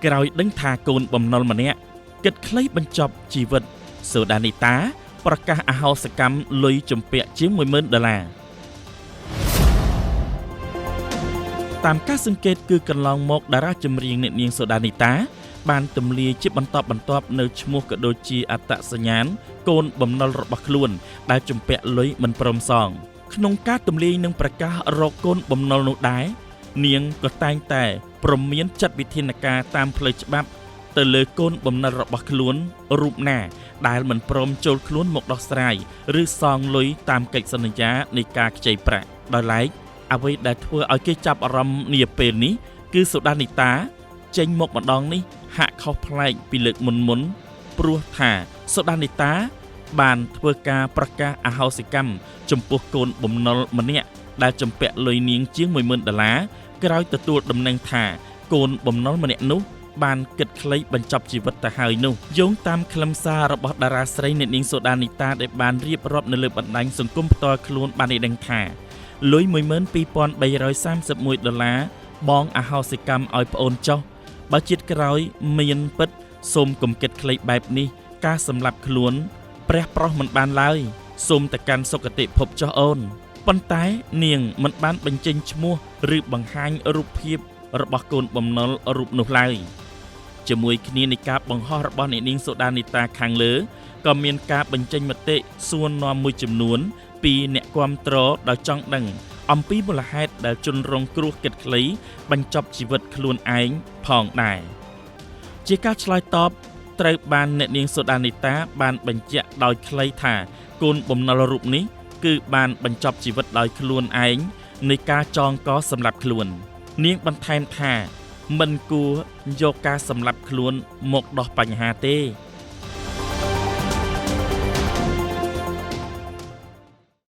ក្រោយដឹងថាកូនបំណុលម្នាក់គិតខ្លីបញ្ចប់ជីវិតសូដានីតាប្រកាសអហោសកម្មលុយជំពាក់ជាង$10,000តាមការសង្កេតគឺកន្លងមកតារាចម្រៀងអ្នកនាងសូដានីតាបានទម្លាយជាបន្តបន្ទាប់នៅឈ្មោះក៏ដូចជាអត្តសញ្ញាណកូនបំណុលរបស់ខ្លួនដែលជំពាក់លុយមិនព្រមសងក្នុងការទម្លាយនឹងប្រកាសរកកូនបំណុលនោះដែរនាងក៏តែងតែព្រមមានចាត់វិធានការតាមផ្លូវច្បាប់ទៅលើកូនបំណុលរបស់ខ្លួនរូបណាដែលមិនព្រមចូលខ្លួនមកដោះស្រាយឬសងលុយតាមកិច្ចសន្យានៃការខ្ចីប្រាក់ដោយឡែកអ្វីដែលធ្វើឲ្យគេចាប់អារម្មណ៍នាពេលនេះគឺសូដានីតាចេញមកម្ដងនេះហាក់ខុសប្លែកពីលើកមុនព្រោះថាសូដានីតាបានធ្វើការប្រកាសអហោសិកម្មចំពោះកូនបំណុលម្នាក់ដែលជំពាក់លុយនាងជាង$10,000ក្រោយទទួលដំណឹងថាកូនបំណុលម្នាក់នោះបានគិតខ្លីបញ្ចប់ជីវិតទៅហើយនោះយោងតាមខ្លឹមសាររបស់តារាស្រីអ្នកនាងសូដានីតាដែលបានរៀបរាប់នៅលើបណ្ដាញសង្គមផ្ទាល់ខ្លួនបានឲ្យដឹងថាលុយ$12,331បងអហោសិកម្មឲ្យប្អូនចុះបើជាតិក្រោយមានពិតសូមកុំគិតខ្លីបែបនេះការសម្លាប់ខ្លួនព្រះប្រុសមិនបានឡើយសូមតែកាន់សុគតិភពចុះអូនប៉ុន្តែនាងមិនបានបញ្ចេញឈ្មោះឬបង្ហាញរូបភាពរបស់កូនបំណុលរូបនោះឡើយជាមួយគ្នានៃការបង្ហោះរបស់អ្នកនាងសូដានីតាខាងលើក៏មានការបញ្ចេញមតិសួរនាំមួយចំនួនពីអ្នកគាំទ្រដោយចង់ដឹងអំពីមូលហេតុដែលជនរងគ្រោះគិតខ្លីបញ្ចប់ជីវិតខ្លួនឯងផងដែរជាការឆ្លើយតបត្រូវបានអ្នកនាងសូដានីតាបានបញ្ជាក់ដោយខ្លីថាកូនបំណុលរូបនេះគឺបានបញ្ចប់ជីវិតដោយខ្លួនឯងនៃការចងកសម្លាប់ខ្លួននាងបន្ថែមថាមិនគួរយកការសម្លាប់ខ្លួនមកដោះបញ្ហាទេ